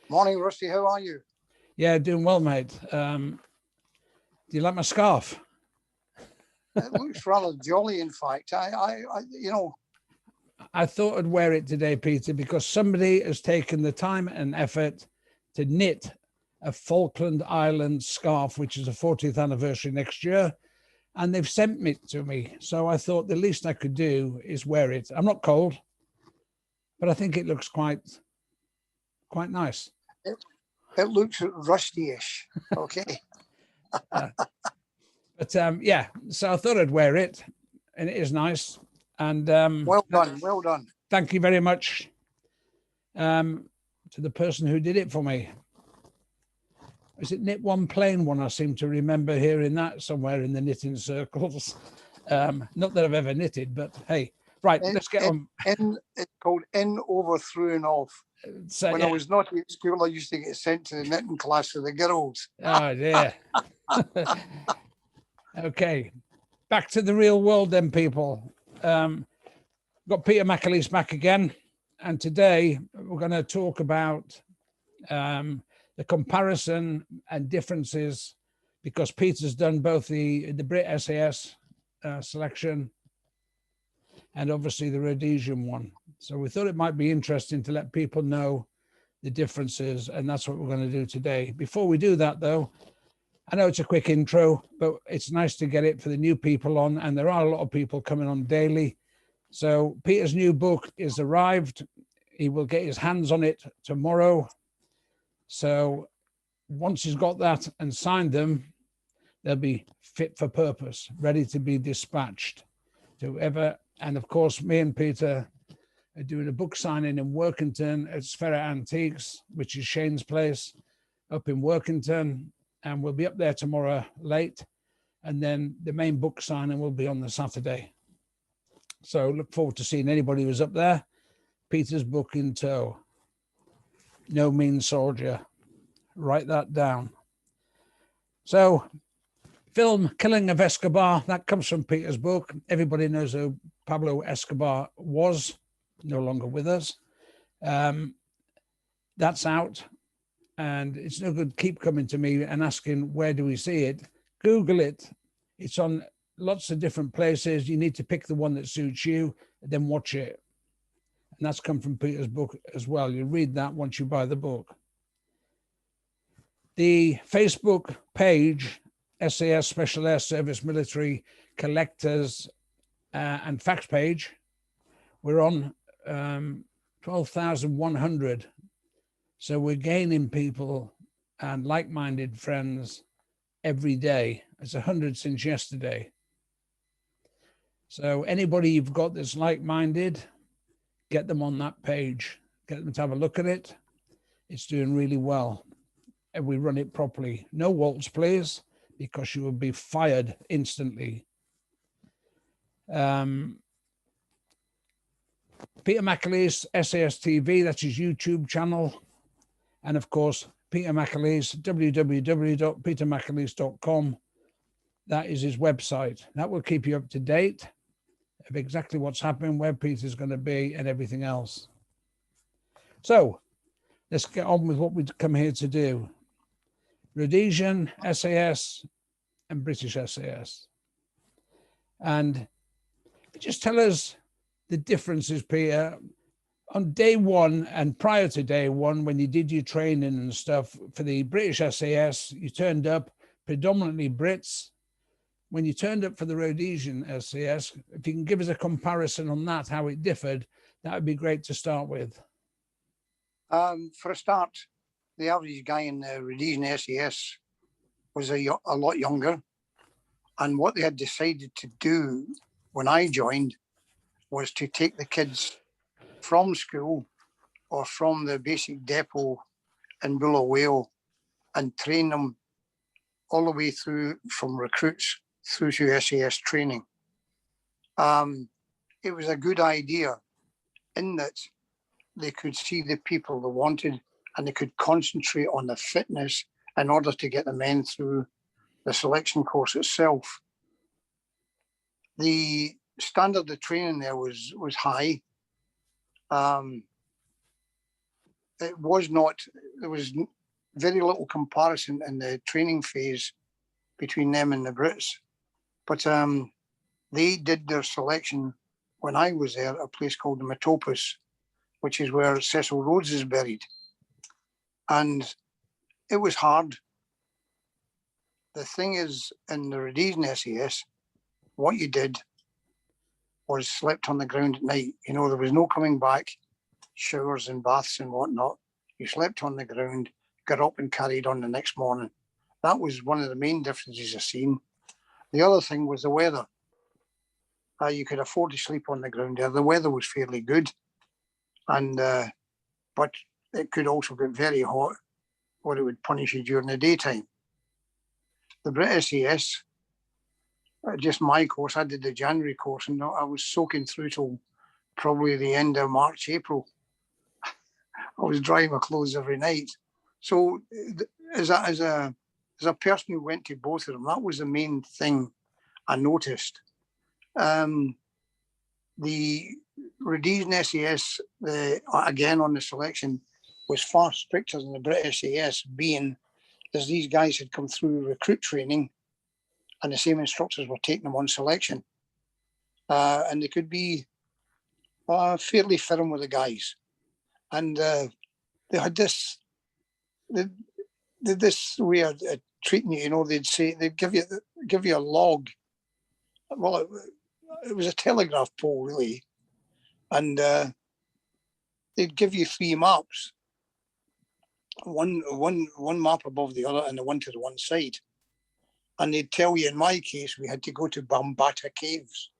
Morning, Rusty. How are you? Yeah, doing well, mate. Do you like my scarf? It looks rather jolly, in fact. I thought I'd wear it today, Peter, because somebody has taken the time and effort to knit a Falkland Island scarf, which is the 40th anniversary next year, and they've sent it to me. So I thought the least I could do is wear it. I'm not cold, but I think it looks quite nice. It looks rusty-ish. Okay. But yeah, so I thought I'd wear it, and it is nice. And well done, well done. Thank you very much to the person who did it for me. Is it Knit One Plain One? I seem to remember hearing that somewhere in the knitting circles. Not that I've ever knitted, but hey, right, let's get on. It's called In, Over, Through and Off. So, when I was not at school, I used to get sent to the knitting class with the girls. Oh, dear. Okay, back to the real world then, people. Got Peter McAleese back again, and today we're going to talk about the comparison and differences, because Peter's done both the British SAS selection and obviously the Rhodesian one. So we thought it might be interesting to let people know the differences, and that's what we're going to do today. Before we do that, though, I know it's a quick intro, but it's nice to get it for the new people on, and there are a lot of people coming on daily. So Peter's new book is arrived. He will get his hands on it tomorrow. So once he's got that and signed them, they'll be fit for purpose, ready to be dispatched to whoever. And of course, me and Peter are doing a book signing in Workington at Sphera Antiques, which is Shane's place up in Workington. And we'll be up there tomorrow late. And then the main book signing will be on the Saturday. So look forward to seeing anybody who's up there. Peter's book in tow. No Mean Soldier. Write that down. So film Killing of Escobar, that comes from Peter's book. Everybody knows who Pablo Escobar was, no longer with us. That's out. And it's no good keep coming to me and asking, where do we see it? Google it. It's on lots of different places. You need to pick the one that suits you, and then watch it. And that's come from Peter's book as well. You read that once you buy the book. The Facebook page, SAS Special Air Service Military Collectors and Facts page, we're on 12,100. So we're gaining people and like-minded friends every day. It's 100 since yesterday. So anybody you've got that's like-minded, get them on that page. Get them to have a look at it. It's doing really well. And we run it properly. No waltz, please, because you will be fired instantly. Peter McAleese, SAS TV, that's his YouTube channel. And of course, Peter McAleese, www.petermacaleese.com. That is his website. That will keep you up to date of exactly what's happening, where Peter's going to be, and everything else. So let's get on with what we've come here to do. Rhodesian SAS and British SAS. And just tell us the differences, Peter. On day one and prior to day one, when you did your training and stuff for the British SAS, you turned up predominantly Brits. When you turned up for the Rhodesian SAS, if you can give us a comparison on that, how it differed, that would be great to start with. For a start, the average guy in the Rhodesian SAS was a lot younger. And what they had decided to do when I joined was to take the kids from school or from the basic depot in Bull of Whale and train them all the way through from recruits through to SAS training. It was a good idea in that they could see the people they wanted and they could concentrate on the fitness in order to get the men through the selection course itself. The standard of training there was high. it was not, there was very little comparison in the training phase between them and the Brits. But they did their selection when I was there at a place called the Metopus, which is where Cecil Rhodes is buried. And it was hard. The thing is, in the Rhodesian SAS, what you did was slept on the ground at night. You know, there was no coming back, showers and baths and whatnot. You slept on the ground, got up and carried on the next morning. That was one of the main differences I've seen. The other thing was the weather. You could afford to sleep on the ground there. The weather was fairly good, and but it could also get very hot, or it would punish you during the daytime. The British SAS, just my course, I did the January course, and I was soaking through till probably the end of March, April. I was drying my clothes every night. So as a person who went to both of them, that was the main thing I noticed. The Rhodesian SAS, again on the selection, was far stricter than the British SAS, being as these guys had come through recruit training and the same instructors were taking them on selection. And they could be fairly firm with the guys. And they had this way of treating you. You know, they'd give you a log. Well, it was a telegraph pole, really, and they'd give you 3 maps, one map above the other, and the one to the one side. And they'd tell you, in my case, we had to go to Bambata Caves.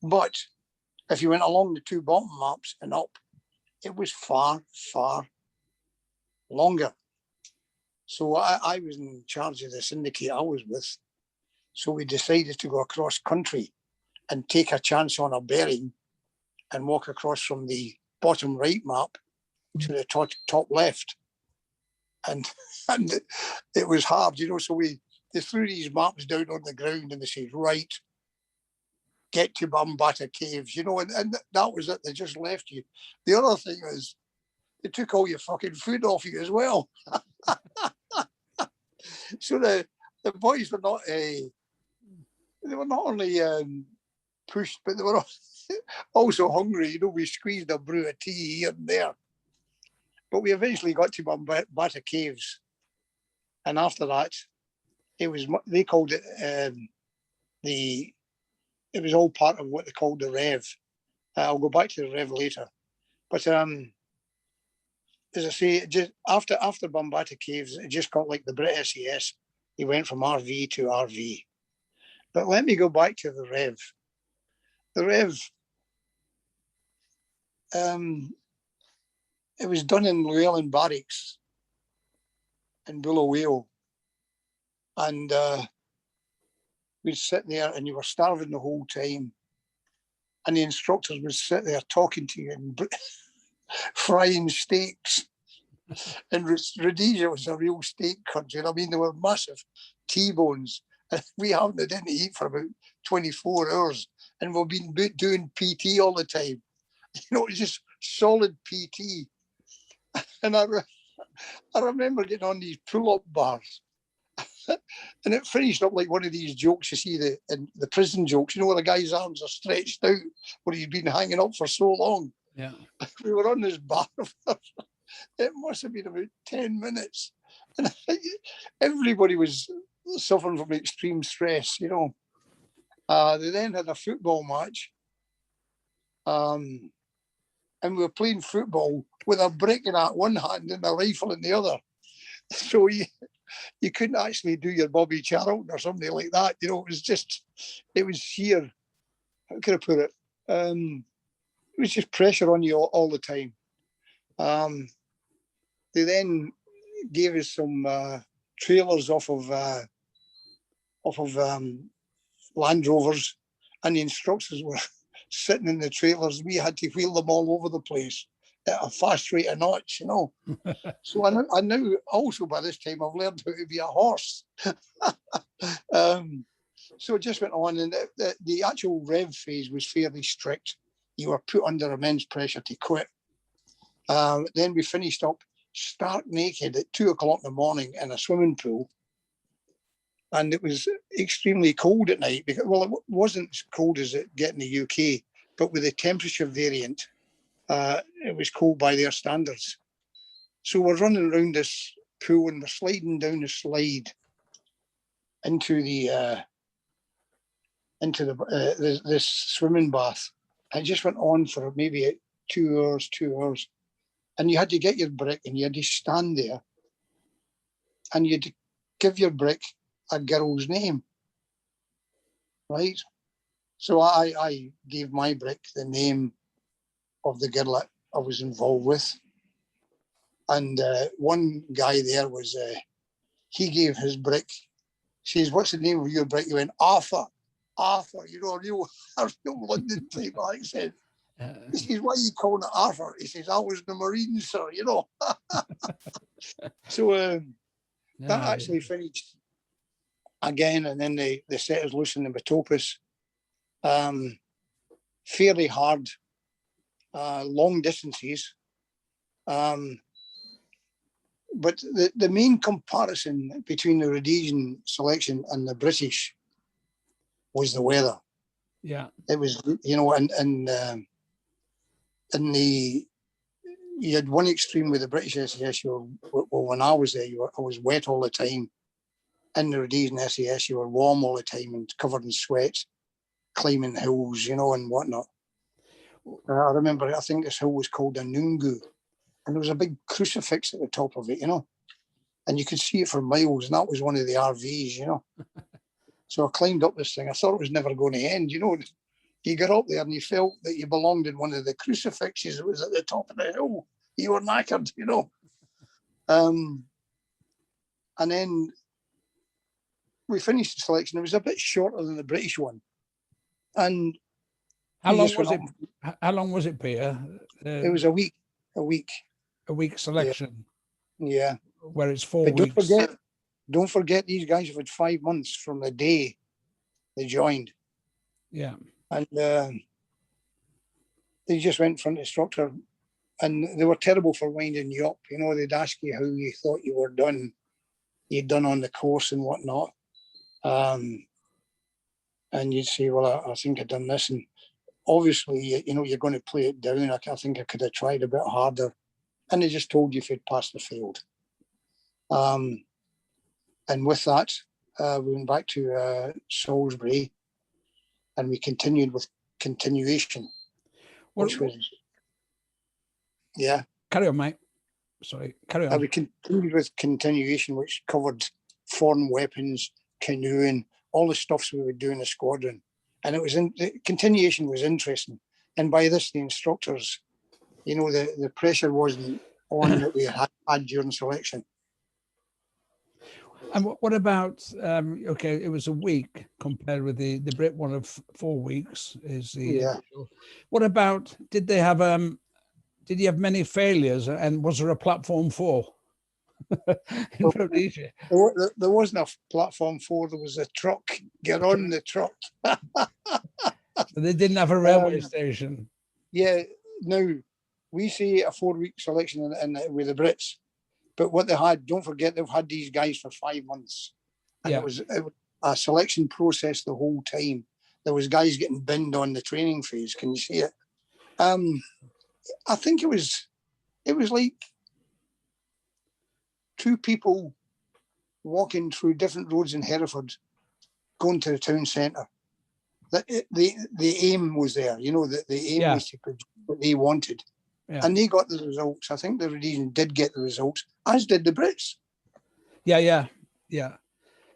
But if you went along the 2 bottom maps and up, it was far, far longer. So I was in charge of the syndicate I was with. So we decided to go across country and take a chance on a bearing and walk across from the bottom right map to the top left. And it was hard, you know, so they threw these maps down on the ground and they said, right, get to Bambata Caves, you know, and that was it. They just left you. The other thing is, they took all your fucking food off you as well. So the boys were not they were not only pushed, but they were also hungry. You know, we squeezed a brew of tea here and there. But we eventually got to Bambata Caves, and after that, they called it it was all part of what they called the Rev. I'll go back to the Rev later. But as I say, just after Bambata Caves, it just got like the British SAS. He went from RV to RV. But let me go back to the Rev. The Rev, it was done in Llewellyn Barracks in Bulawayo. And we'd sit there and you were starving the whole time. And the instructors would sit there talking to you and frying steaks. And Rhodesia was a real steak country. I mean, they were massive T-bones. And we didn't eat for about 24 hours. And we've been doing PT all the time. You know, it was just solid PT. And I remember getting on these pull-up bars. And it finished up like one of these jokes you see in the prison jokes, you know, where the guy's arms are stretched out, where he's been hanging up for so long. Yeah. We were on this bar for, it must have been about 10 minutes. And everybody was suffering from extreme stress, you know. They then had a football match. And we were playing football with a brick in one hand and a rifle in the other. So you couldn't actually do your Bobby Charlton or something like that. You know, it was sheer, how can I put it? It was just pressure on you all the time. They then gave us some trailers off of Land Rovers, and the instructors were sitting in the trailers. We had to wheel them all over the place at a fast rate of knots, you know. So I know also by this time I've learned how to be a horse. So it just went on, and the actual Rev phase was fairly strict. You were put under immense pressure to quit. Then we finished up stark naked at 2 o'clock in the morning in a swimming pool. And it was extremely cold at night. Because, well, it wasn't as cold as it get in the UK, but with the temperature variant, it was cold by their standards. So we're running around this pool and we're sliding down the slide into this swimming bath. And it just went on for maybe 2 hours. And you had to get your brick and you had to stand there and you'd give your brick a girl's name, right? So I gave my brick the name of the girl that I was involved with. And one guy there was, he gave his brick. She says, "What's the name of your brick?" He went, "Arthur." Arthur, you know, a real London type accent. He says, "Why are you calling it Arthur?" He says, "I was in the Marines, sir," you know. So that actually finished again, and then they set us loose in the Metopus. Fairly hard, long distances. But the main comparison between the Rhodesian selection and the British was the weather. Yeah. It was, you know, and you had one extreme with the British SAS. When I was there, I was wet all the time. In the Rhodesian SAS, you were warm all the time and covered in sweat, climbing hills, you know, and whatnot. I remember, I think this hill was called a Nungu, and there was a big crucifix at the top of it, you know, and you could see it for miles, and that was one of the RVs, you know. So I climbed up this thing. I thought it was never going to end, you know. You got up there and you felt that you belonged in one of the crucifixes that was at the top of the hill. You were knackered, you know. And then we finished the selection. It was a bit shorter than the British one. And how long was it? How long was it, Peter? It was a week. A week selection. Yeah. Where it's 4 weeks. Don't forget, these guys have had 5 months from the day they joined. Yeah. And they just went in front of the instructor, and they were terrible for winding you up. You know, they'd ask you how you thought you'd done on the course and whatnot. And you'd say, "Well, I think I've done this." And obviously, you know, you're going to play it down. I think I could have tried a bit harder. And they just told you if you'd passed or failed. And with that, we went back to Salisbury, and we continued with continuation, which was, yeah. Carry on, mate. Sorry, carry on. We continued with continuation, which covered foreign weapons, canoeing, all the stuffs we would do in the squadron. And the continuation was interesting. And by this, the instructors, you know, the pressure wasn't on that we had during selection. And what about, okay, it was a week compared with the Brit one of 4 weeks is the, yeah. What about, did you have many failures, and was there a platform 4 in Rhodesia? There wasn't a platform 4, there was a truck. Get on the truck. So they didn't have a railway station. Yeah, now we say a 4-week selection with the Brits, but what they had, don't forget, they've had these guys for 5 months. And it was a selection process the whole time. There was guys getting binned on the training phase. Can you see it? I think it was like 2 people walking through different roads in Hereford, going to the town centre. The aim was there, you know, the aim was to produce what they wanted. Yeah. And they got the results. I think the Rhodesian did get the results, as did the Brits. Yeah.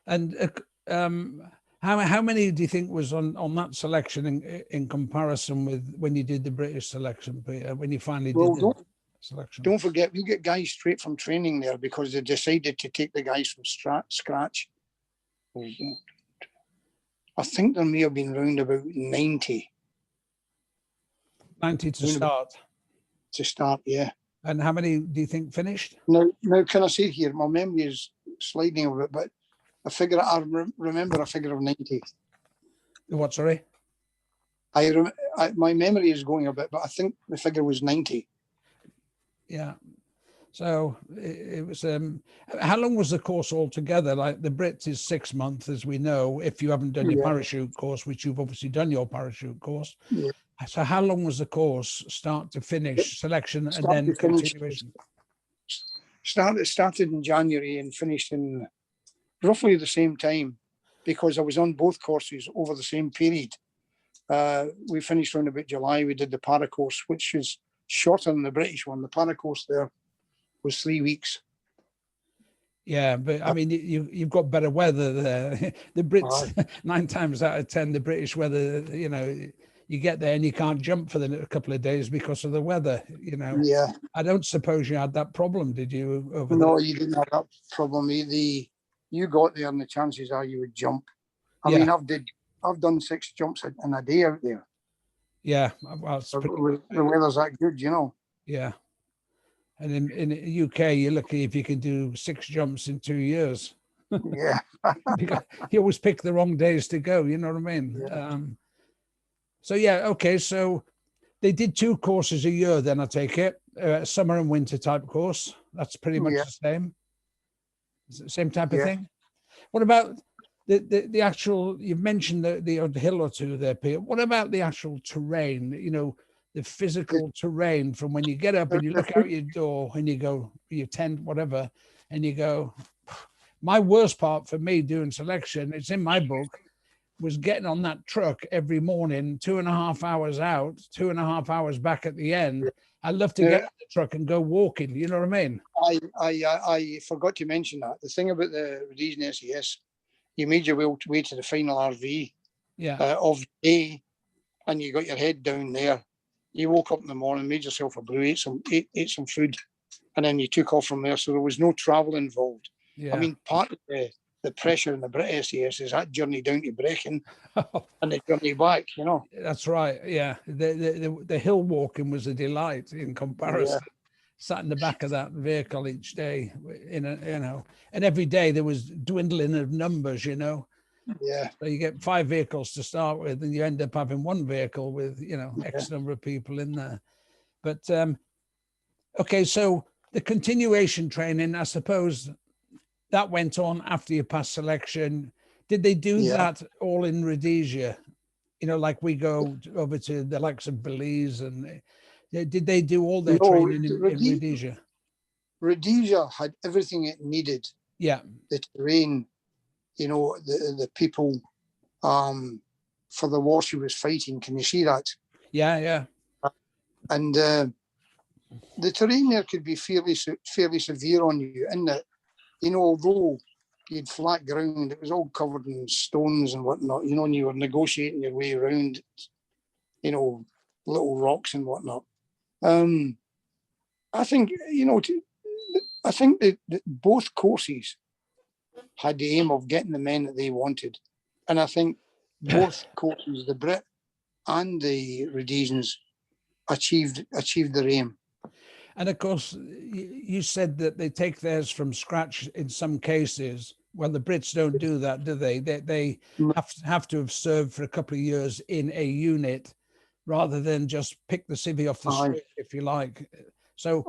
And how many do you think was on that selection in comparison with when you did the British selection, Peter, when you finally did the selection? Don't forget, we get guys straight from training there because they decided to take the guys from scratch. I think there may have been round about 90. 90 to start? To start, yeah. And how many do you think finished? Now can I say here, my memory is sliding a bit, but I remember a figure of 90. What, sorry? My memory is going a bit, but I think the figure was 90. Yeah. So it was, how long was the course altogether? Like the Brits is 6 months, as we know, if you haven't done your Yeah, parachute course, which you've obviously done your parachute course. yeah. So how long was the course, start to finish, selection and Start then to finish. continuation? Started in January and finished in roughly the same time, because I was on both courses over the same period. We finished around about July. We did the para course, which is shorter than the British one. The para course there was 3 weeks. Yeah, but I mean, you've got better weather there. The Brits, 9 times out of 10, the British weather, you know, you get there and you can't jump for a couple of days because of the weather, you know. Yeah. I don't suppose you had that problem, did you, over there? No, you didn't have that problem. You got there and the chances are you would jump. I Yeah. mean, I've done 6 jumps in a day out there. Yeah, well, it's The pretty, weather's that good, you know. yeah. And in the UK, you're lucky if you can do 6 jumps in 2 years. Yeah. Because you always pick the wrong days to go, you know what I mean? Yeah. So yeah, okay. So they did 2 courses a year then, I take it, summer and winter type course. That's pretty much Yeah. the same. Is it the same type of Yeah. thing? What about the actual, you've mentioned the odd hill or two there, Peter. What about the actual terrain, you know, the physical terrain from when you get up and you look out your door and you go, your tent, whatever, and you go, my worst part for me doing selection, it's in my book, was getting on that truck every morning, 2.5 hours out, 2.5 hours back at the end. I love to get on the truck and go walking. You know what I mean? I forgot to mention that. The thing about the Rhodesian SAS, you made your way to the final RV of the day, and you got your head down there. You woke up in the morning, made yourself a brew, ate some food, and then you took off from there. So there was no travel involved. Yeah. I mean, part of the pressure in the British SAS is that journey down to Brecon and the journey back, you know. That's right. Yeah. The hill walking was a delight in comparison. Yeah. Sat in the back of that vehicle each day, you know, and every day there was dwindling of numbers, you know. Yeah. So you get 5 vehicles to start with, and you end up having 1 vehicle with, you know, X number of people in there. But okay, so the continuation training, I suppose that went on after you passed selection. Did they do that all in Rhodesia? You know, like we go over to the likes of Belize, and did they do all their training in Rhodesia? Rhodesia had everything it needed. Yeah. The terrain, you know, the people, for the war she was fighting. Can you see that? Yeah, yeah. And the terrain there could be fairly severe on you, in that, you know, although you had flat ground, it was all covered in stones and whatnot, you know, and you were negotiating your way around, you know, little rocks and whatnot. I think, you know, I think that both courses had the aim of getting the men that they wanted. And I think both courses, the Brit and the Rhodesians, achieved their aim. And of course, you said that they take theirs from scratch in some cases. Well, the Brits don't do that, do they? They have to have served for a couple of years in a unit rather than just pick the civvy off the street, if you like. So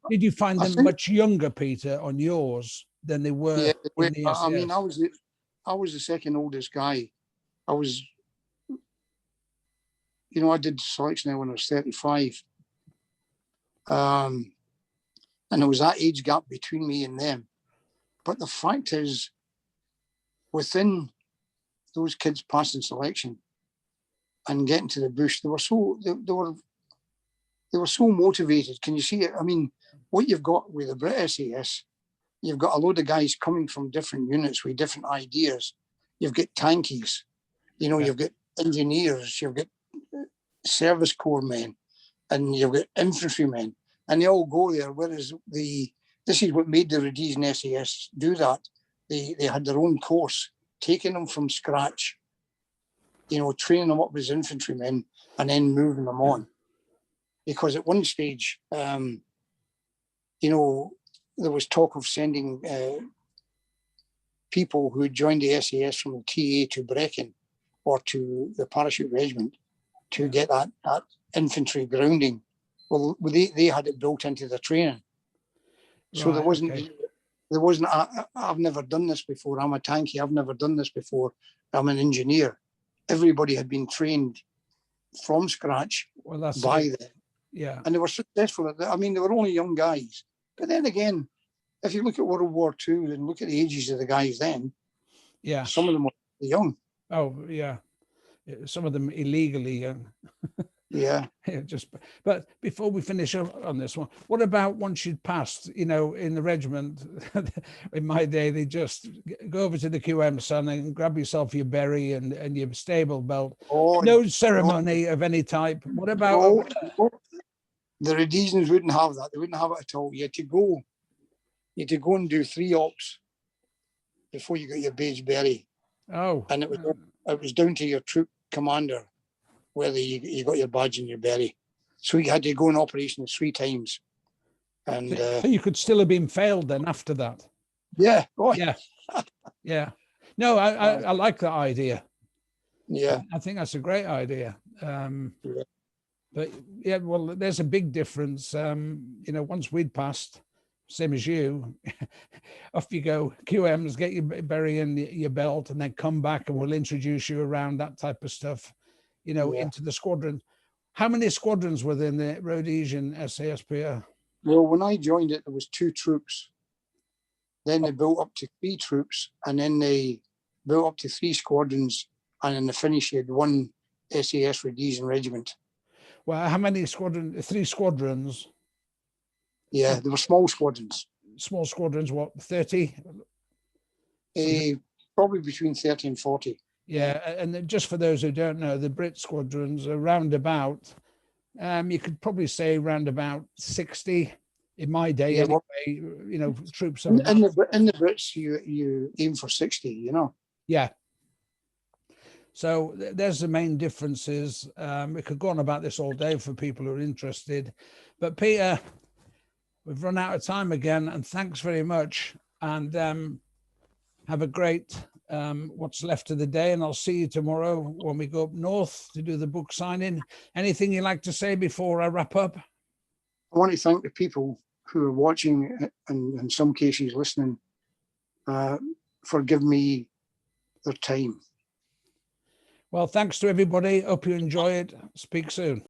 did you find them much younger, Peter, on yours than they were in the SAS? I mean, I was the second oldest guy. I was, you know, I did selection when I was 35. And there was that age gap between me and them. But the fact is, within those kids passing selection and getting to the bush, they were so motivated. Can you see it? I mean, what you've got with the British SAS, you've got a load of guys coming from different units with different ideas. You've got tankies, you know, you've got engineers, you've got service corps men, and you've got infantrymen, and they all go there. Whereas this is what made the Rhodesian SAS do that. They had their own course, taking them from scratch, you know, training them up as infantrymen, and then moving them on. Because at one stage, you know, there was talk of sending people who had joined the SAS from the TA to Brecon or to the parachute regiment to get that infantry grounding Well, they had it built into the training. So there Right, wasn't, okay. I've never done this before. I'm a tankie. I've never done this before. I'm an engineer. Everybody had been trained from scratch Well, that's by it. them. Yeah. And they were successful at that. I mean, they were only young guys. But then again, if you look at World War II and look at the ages of the guys then, Yeah. some of them were young. Oh, yeah. Some of them illegally young. Yeah. Just, but before we finish up on this one, what about once you'd passed, in the regiment? In my day, they just go over to the QM, son, and grab yourself your berry and your stable belt. Oh, No ceremony of any type. What about no, no. The Rhodesians wouldn't have that. They wouldn't have it at all. You had to go and do 3 ops before you got your beige berry. Oh, And it was down to your troop commander whether you got your badge and your berry. So you had to go in operations 3 times. And so you could still have been failed then after that. yeah, oh, Yeah, yeah. No, I like that idea. yeah. I think that's a great idea. Yeah. But yeah, well, there's a big difference. Once we'd passed, same as you, off you go, QMs, get your berry in your belt, and then come back and we'll introduce you around that type of stuff, into the squadron. How many squadrons were there in the Rhodesian SASPR? Well, when I joined it, there was 2 troops. Then they built up to 3 troops, and then they built up to 3 squadrons, and in the finish, you had 1 SAS Rhodesian regiment. Well, how many squadrons? 3 squadrons. Yeah, they were small squadrons. Small squadrons, what, 30? Probably between 30 and 40. Yeah, and just for those who don't know, the Brit squadrons are round about, you could probably say round about 60 in my day, Yeah, anyway, troops of in about. the Brits, you aim for 60, Yeah. So there's the main differences. We could go on about this all day for people who are interested. But Peter, we've run out of time again, and thanks very much. And have a great what's left of the day, and I'll see you tomorrow when we go up north to do the book signing. Anything you'd like to say before I wrap up? I want to thank the people who are watching and in some cases listening for giving me their time. Well, thanks to everybody. Hope you enjoy it. Speak soon.